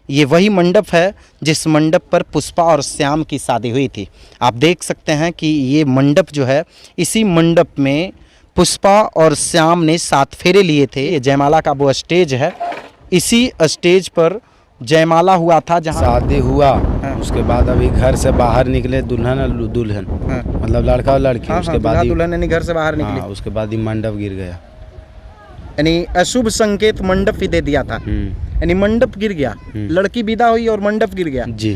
ये वही मंडप है जिस मंडप पर पुष्पा और श्याम की शादी हुई थी। आप देख सकते हैं कि ये मंडप जो है, इसी मंडप में पुष्पा और श्याम ने 7 फेरे लिए थे। ये जयमाला का वो स्टेज है, इसी स्टेज पर जयमाला हुआ था जहाँ शादी हुआ। हाँ। उसके बाद अभी घर से बाहर निकले दुल्हन और दुल्हन, हाँ। मतलब लड़का और लड़की। हाँ, उसके बाद दुल्हन ने घर से बाहर निकली। हाँ, उसके बाद ही मंडप गिर गया। यानी अशुभ संकेत मंडप ही दे दिया था। यानी मंडप गिर गया, लड़की विदा हुई और मंडप गिर गया। जी।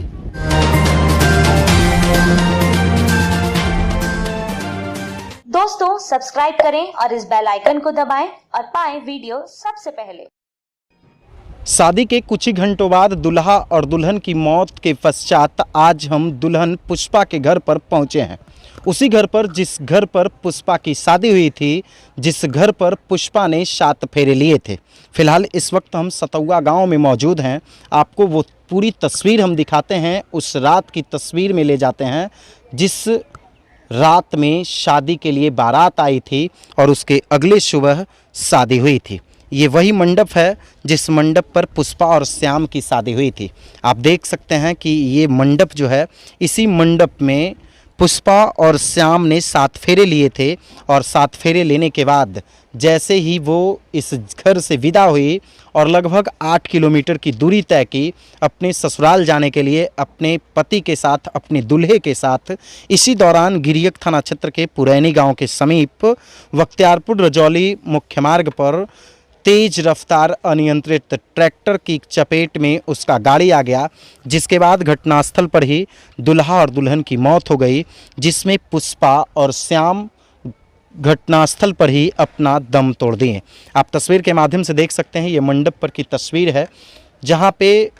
दोस्तों सब्सक्राइब करें और इस बेल आइकन को दबाएं और पाएं वीडियो सबसे पहले। शादी के कुछ ही घंटों बाद दुल्हा और दुल्हन की मौत के पश्चात आज हम दुल्हन पुष्पा के घर पर पहुंचे हैं। उसी घर पर जिस घर पर पुष्पा की शादी हुई थी, जिस घर पर पुष्पा ने 7 फेरे लिए थे। फिलहाल इस वक्त हम सतौआ गांव में मौजूद हैं। आपको वो पूरी तस्वीर हम दिखाते हैं, उस रात की तस्वीर में ले जाते हैं जिस रात में शादी के लिए बारात आई थी और उसके अगले सुबह शादी हुई थी। ये वही मंडप है जिस मंडप पर पुष्पा और श्याम की शादी हुई थी। आप देख सकते हैं कि ये मंडप जो है, इसी मंडप में पुष्पा और श्याम ने 7 फेरे लिए थे और 7 फेरे लेने के बाद जैसे ही वो इस घर से विदा हुई और लगभग 8 किलोमीटर की दूरी तय की अपने ससुराल जाने के लिए अपने पति के साथ, अपने दूल्हे के साथ, इसी दौरान गिरियक थाना क्षेत्र के पुरैनी गांव के समीप बख्तियारपुर रजौली मुख्य मार्ग पर तेज रफ्तार अनियंत्रित ट्रैक्टर की चपेट में उसका गाड़ी आ गया, जिसके बाद घटनास्थल पर ही दुल्हा और दुल्हन की मौत हो गई, जिसमें पुष्पा और श्याम घटनास्थल पर ही अपना दम तोड़ दिए। आप तस्वीर के माध्यम से देख सकते हैं, ये मंडप पर की तस्वीर है जहाँ पे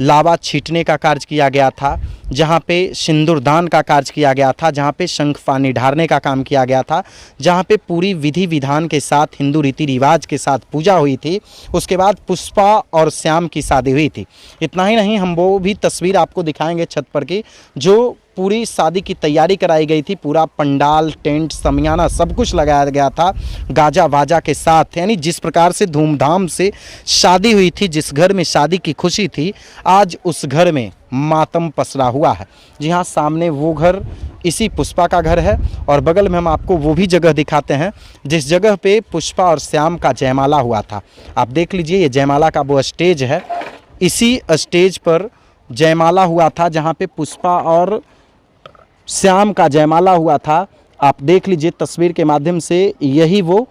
लावा छींटने का कार्य किया गया था, जहाँ पे सिंदूरदान का कार्य किया गया था, जहाँ पे शंख पानी ढारने का काम किया गया था, जहाँ पे पूरी विधि विधान के साथ हिंदू रीति रिवाज के साथ पूजा हुई थी। उसके बाद पुष्पा और श्याम की शादी हुई थी। इतना ही नहीं, हम वो भी तस्वीर आपको दिखाएंगे छत पर की जो पूरी शादी की तैयारी कराई गई थी। पूरा पंडाल, टेंट, समियाना सब कुछ लगाया गया था गाजा वाजा के साथ। यानी जिस प्रकार से धूमधाम से शादी हुई थी, जिस घर में शादी की खुशी थी, आज उस घर में मातम पसरा हुआ है। जी हाँ, सामने वो घर इसी पुष्पा का घर है और बगल में हम आपको वो भी जगह दिखाते हैं जिस जगह पे पुष्पा और श्याम का जयमाला हुआ था। आप देख लीजिए, ये जयमाला का वो स्टेज है, इसी स्टेज पर जयमाला हुआ था जहाँ पे पुष्पा और श्याम का जयमाला हुआ था। आप देख लीजिए तस्वीर के माध्यम से, यही वो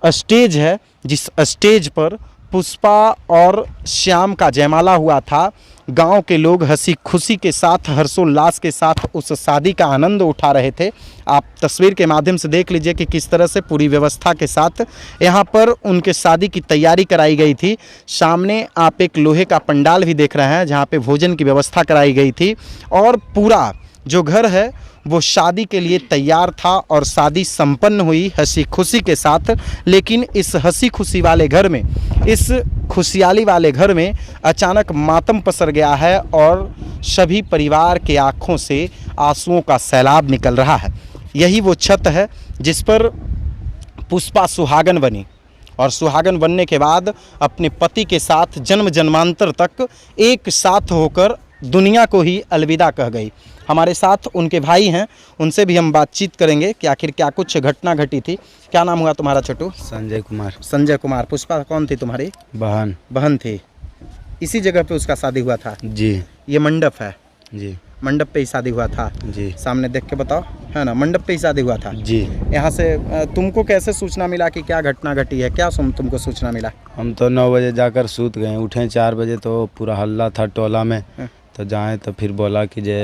स्टेज है जिस स्टेज पर पुष्पा और श्याम का जयमाला हुआ था। गांव के लोग हंसी खुशी के साथ, हर्षोल्लास के साथ उस शादी का आनंद उठा रहे थे। आप तस्वीर के माध्यम से देख लीजिए कि किस तरह से पूरी व्यवस्था के साथ यहाँ पर उनके शादी की तैयारी कराई गई थी। सामने आप एक लोहे का पंडाल भी देख रहे हैं जहाँ पे भोजन की व्यवस्था कराई गई थी और पूरा जो घर है वो शादी के लिए तैयार था और शादी संपन्न हुई हंसी खुशी के साथ। लेकिन इस हंसी खुशी वाले घर में, इस खुशहाली वाले घर में अचानक मातम पसर गया है और सभी परिवार के आँखों से आंसुओं का सैलाब निकल रहा है। यही वो छत है जिस पर पुष्पा सुहागन बनी और सुहागन बनने के बाद अपने पति के साथ जन्म जन्मांतर तक एक साथ होकर दुनिया को ही अलविदा कह गई। हमारे साथ उनके भाई हैं, उनसे भी हम बातचीत करेंगे कि आखिर क्या कुछ घटना घटी थी। क्या नाम हुआ तुम्हारा छोटू? संजय कुमार। संजय कुमार। पुष्पा कौन थी तुम्हारी? बहन थी। इसी जगह पे उसका शादी हुआ था? जी। ये मंडप है? जी। मंडप पे ही शादी हुआ था? जी। सामने देख के बताओ, है ना, मंडप पे ही शादी हुआ था? जी। यहाँ से तुमको कैसे सूचना मिला कि क्या घटना घटी है? क्या तुमको सूचना मिला? हम तो 9 बजे जाकर सूत गए, उठे 4 बजे तो पूरा हल्ला था टोला में। तो जाए तो फिर बोला कि जे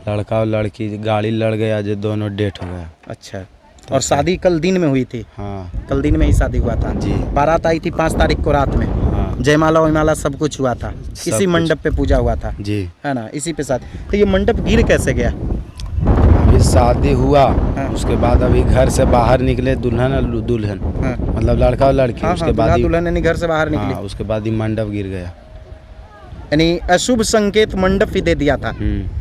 लड़का और लड़की गाड़ी लड़ गया, जो दोनों डेथ हो गया। अच्छा। तो और शादी कल दिन में हुई थी? हाँ, कल दिन में ही शादी हुआ था। जी। बारात आई थी 5 तारीख को रात में। हाँ। जयमाला वयमाला सब कुछ हुआ था, इसी मंडप पे पूजा हुआ था। जी। है ना, इसी पे शादी। तो ये मंडप गिर कैसे गया? अभी शादी हुआ। हाँ। उसके बाद अभी घर से बाहर निकले दुल्हन और दुल्हन, हाँ। मतलब लड़का और लड़की। हाँ, उसके बाद दुल्हन घर से बाहर निकली। हाँ, उसके बाद ही मंडप गिर गया। यानी अशुभ संकेत मंडप ही दे दिया था।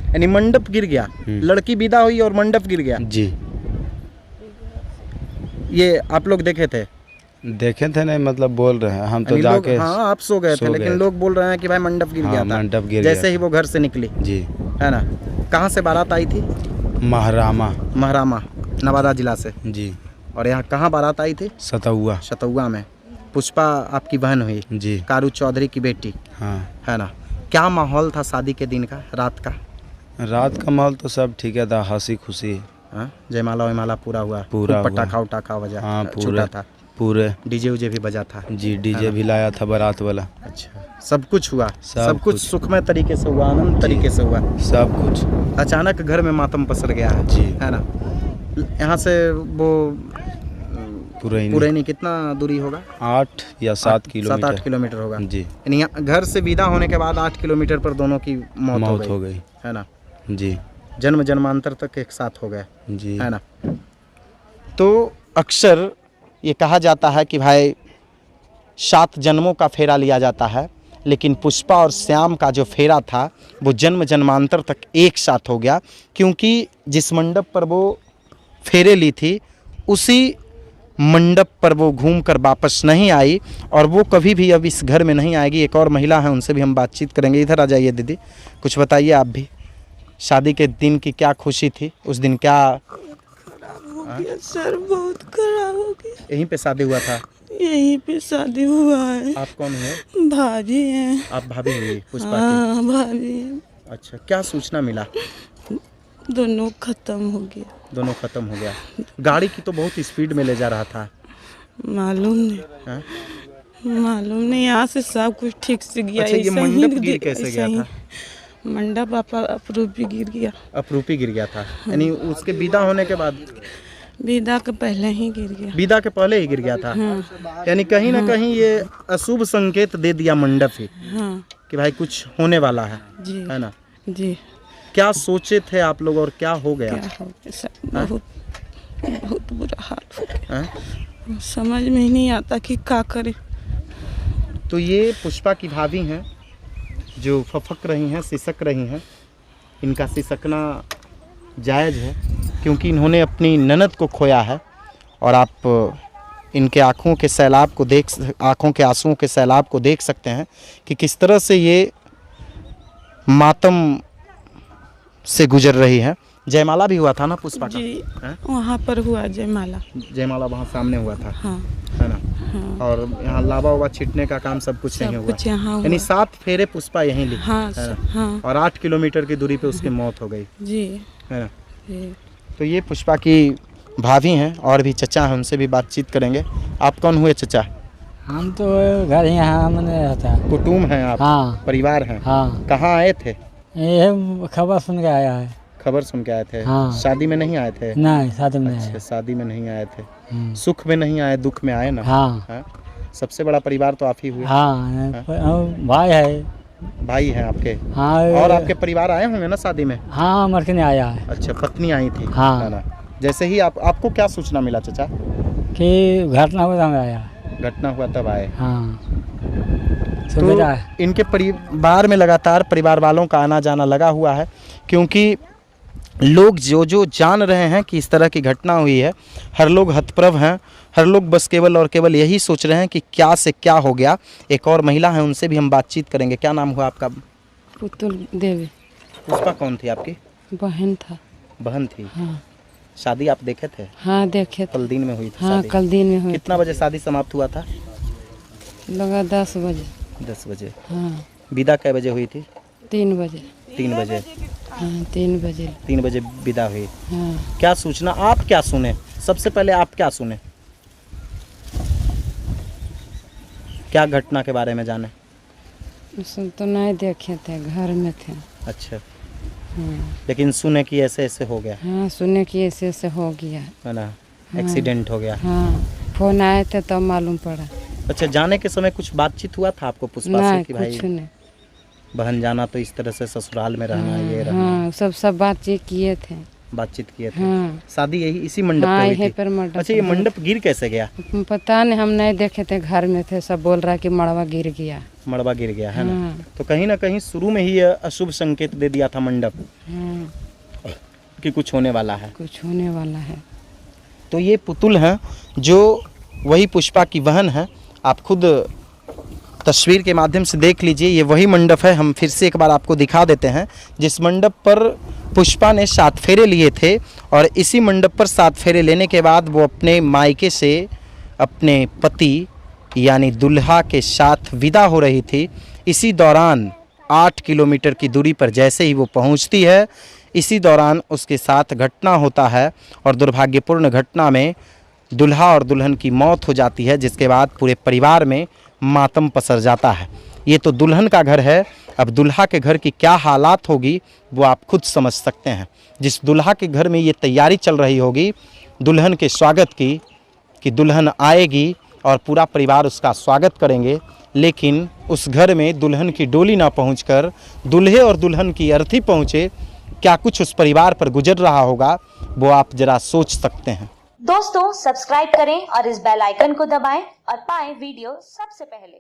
यानी मंडप गिर गया, लड़की विदा हुई और मंडप गिर गया। जी। ये आप लोग देखे थे? देखे थे नहीं, मतलब बोल रहे हैं हम तो यानी लोग, जाके हाँ आप सो गए थे, सो लेकिन गए लोग बोल रहे हैं कि भाई मंडप गिर गया हाँ, था मंडप गिर जैसे गया ही वो घर से निकली, जी। है ना। कहाँ से बारात आई थी? महरामा महरामा, नवादा जिला से। जी। और यहाँ कहाँ बारात आई थी? सतहुआ शतुआ में। पुष्पा आपकी बहन हुई, जी। कारू चौधरी की बेटी, हाँ, है ना। क्या माहौल था शादी के दिन का, रात का? रात का माहौल तो सब ठीक है था, हंसी खुशी। हाँ, जयमाला वयमाला पूरा हुआ? पूरा खूब हुआ। पटाखा उटाखा बजा? हाँ, छूटा था? पूरे डीजे उजे भी बजा था? जी। डीजे भी लाया था बारात वाला। अच्छा, सब कुछ हुआ? सब कुछ कुछ। सुखमय तरीके से हुआ, आनंद तरीके से हुआ? सब कुछ। अचानक घर में मातम पसर गया है, जी। है ना। यहाँ से वो पुरैनी कितना दूरी होगा? 8 या 7 किलोमीटर। 7-8 किलोमीटर होगा जी। यानी घर से विदा होने के बाद 8 किलोमीटर पर दोनों की मौत हो गई, है ना। जी। जन्म जन्मांतर तक एक साथ हो गए, जी। है ना। तो अक्सर ये कहा जाता है कि भाई 7 जन्मों का फेरा लिया जाता है, लेकिन पुष्पा और श्याम का जो फेरा था वो जन्म जन्मांतर तक एक साथ हो गया, क्योंकि जिस मंडप पर वो फेरे ली थी उसी मंडप पर वो घूम कर वापस नहीं आई, और वो कभी भी अब इस घर में नहीं आएगी। एक और महिला है, उनसे भी हम बातचीत करेंगे। इधर आ जाइए दीदी, कुछ बताइए आप भी। शादी के दिन की क्या खुशी थी उस दिन? क्या सर बहुत खराब हो गया। यहीं पे शादी हुआ था? यहीं पे शादी हुआ है। आप कौन हुए? भाभी हैं। आप भाभी हुई पुष्पा की? हाँ भाभी हैं। अच्छा, क्या सूचना मिला? दोनों खत्म हो गया। दोनों खत्म हो गया। गाड़ी की तो बहुत स्पीड में ले जा रहा था। मालूम नहीं, हाँ? मालूम नहीं। यहाँ से सब कुछ ठीक से गया। अच्छा, ये ऐसा ही मंडप गिर कैसे गया था? मंडप अपरूपी गिर गया। अपरूपी गिर गया था, यानी उसके विदा होने के बाद? विदा के पहले ही गिर गया। विदा के पहले ही गिर गया था। यानी कहीं ना कहीं ये अशुभ संकेत दे दिया मंडप ही, हाँ कि भाई कुछ होने वाला है, जी, है ना। जी। क्या सोचे थे आप लोग और क्या हो गया? क्या हो गया सर, बहुत बुरा हाल हो गया। हाँ? समझ में ही नहीं आता कि क्या करे। तो ये पुष्पा की भाभी हैं जो फफक रही हैं, सिसक रही हैं। इनका सिसकना जायज़ है, क्योंकि इन्होंने अपनी ननद को खोया है, और आप इनके आँखों के सैलाब को आँखों के आंसुओं के सैलाब को देख सकते हैं कि किस तरह से ये मातम से गुजर रही है। जयमाला भी हुआ था ना पुष्पा का? जी, हैं? वहाँ पर हुआ जयमाला। जयमाला वहाँ सामने हुआ था, हाँ है ना। हाँ, और यहाँ लावा वावा छिटने का काम सब कुछ नहीं सब हुआ, कुछ यहाँ हुआ। यानी 7 फेरे पुष्पा यहीं ली, हाँ है ना? हाँ और 8 किलोमीटर की दूरी पे उसकी मौत हो गई, जी, है ना। जी। तो ये पुष्पा की भाभी हैं, और भी चचा हैं, उनसे भी बातचीत करेंगे। आप कौन हुए चचा? हम तो घर यहाँ मैंने रहता है। कुटुम हैं आप? हाँ परिवार हैं? हाँ, कहाँ आए थे? ये खबर सुन के आया है। खबर सुन के आए थे? हाँ। शादी में नहीं आए थे? नहीं, शादी में अच्छा, नहीं शादी में नहीं आए थे। आया। सुख में नहीं आए, दुख में आए ना। हाँ हाँ? सबसे बड़ा परिवार तो आप ही हुए। हाँ, भाई है। भाई हैं आपके? हाँ, और आपके परिवार आए होंगे ना शादी में? हाँ, मरके नहीं आया है अच्छा, पत्नी आई थी, हाँ। है ना। जैसे ही आपको क्या सूचना मिला चचा? कि घटना हुआ में आया है। घटना हुआ तब आए? हाँ, तो सुबह है। इनके परिवार में लगातार परिवार वालों का आना जाना लगा हुआ है, क्योंकि लोग जो जान रहे हैं कि इस तरह की घटना हुई है, हर लोग हतप्रभ हैं, हर लोग बस केवल और केवल यही सोच रहे हैं कि क्या से क्या हो गया। एक और महिला है, उनसे भी हम बातचीत करेंगे। क्या नाम हुआ आपका? पुतुल देवी। पुष्पा कौन थी आपकी? बहन था। बहन थी। हाँ शादी आप देखे थे? हाँ देखे थे। कल दिन में हुई थी हाँ शादी? कल दिन में हुई। कितना बजे शादी समाप्त हुआ था? लगा 10 बजे। 10 बजे। हाँ विदा कै बजे हुई थी? 3 बजे। 3 बजे। हाँ 3 बजे। 3 बजे विदा हुई। हाँ क्या सूचना, आप क्या सुने? सबसे पहले आप क्या सुने? क्या घटना के बारे में जाने? सब तो नहीं देखे थे, घर में थे। अच्छा, हाँ लेकिन सुने कि ऐसे ऐसे हो गया, हाँ, सुने कि ऐसे ऐसे हो गया। है ना, एक्सीडेंट हो गया। हाँ, फोन आए थे तब मालूम पड़ा। अच्छा, जाने के समय कुछ बातचीत हुआ था आपको पुष्पा से नहीं, कि भाई कुछ नहीं। बहन जाना तो इस तरह से ससुराल में रहना, ये रहना? हाँ, सब बातचीत किए थे। बातचीत किए थे। हाँ शादी यही इसी मंडप हाँ, पे हुई यहीं थी? पर मंडप। अच्छा, ये मंडप गिर कैसे गया? पता नहीं, हम नहीं देखे थे, घर में थे। सब बोल रहा कि मड़वा गिर गया। मड़वा गिर गया, है ना। हाँ तो कहीं ना कहीं शुरू में ही ये अशुभ संकेत दे दिया था मंडप हाँ, कि कुछ होने वाला है। कुछ होने वाला है। तो ये पुतुल हैं जो वही पुष्पा की बहन है। आप खुद तस्वीर के माध्यम से देख लीजिए, ये वही मंडप है। हम फिर से एक बार आपको दिखा देते हैं जिस मंडप पर पुष्पा ने 7 फेरे लिए थे, और इसी मंडप पर 7 फेरे लेने के बाद वो अपने मायके से अपने पति यानी दुल्हा के साथ विदा हो रही थी। इसी दौरान 8 किलोमीटर की दूरी पर जैसे ही वो पहुंचती है, इसी दौरान उसके साथ घटना होता है और दुर्भाग्यपूर्ण घटना में दुल्हा और दुल्हन की मौत हो जाती है, जिसके बाद पूरे परिवार में मातम पसर जाता है। ये तो दुल्हन का घर है, अब दुल्हा के घर की क्या हालात होगी वो आप खुद समझ सकते हैं। जिस दुल्हा के घर में ये तैयारी चल रही होगी दुल्हन के स्वागत की, कि दुल्हन आएगी और पूरा परिवार उसका स्वागत करेंगे, लेकिन उस घर में दुल्हन की डोली ना पहुंचकर दूल्हे और दुल्हन की अर्थी पहुंचे, क्या कुछ उस परिवार पर गुजर रहा होगा वो आप जरा सोच सकते हैं। दोस्तों सब्सक्राइब करें और इस बेल आइकन को दबाएं और पाएं वीडियो सबसे पहले।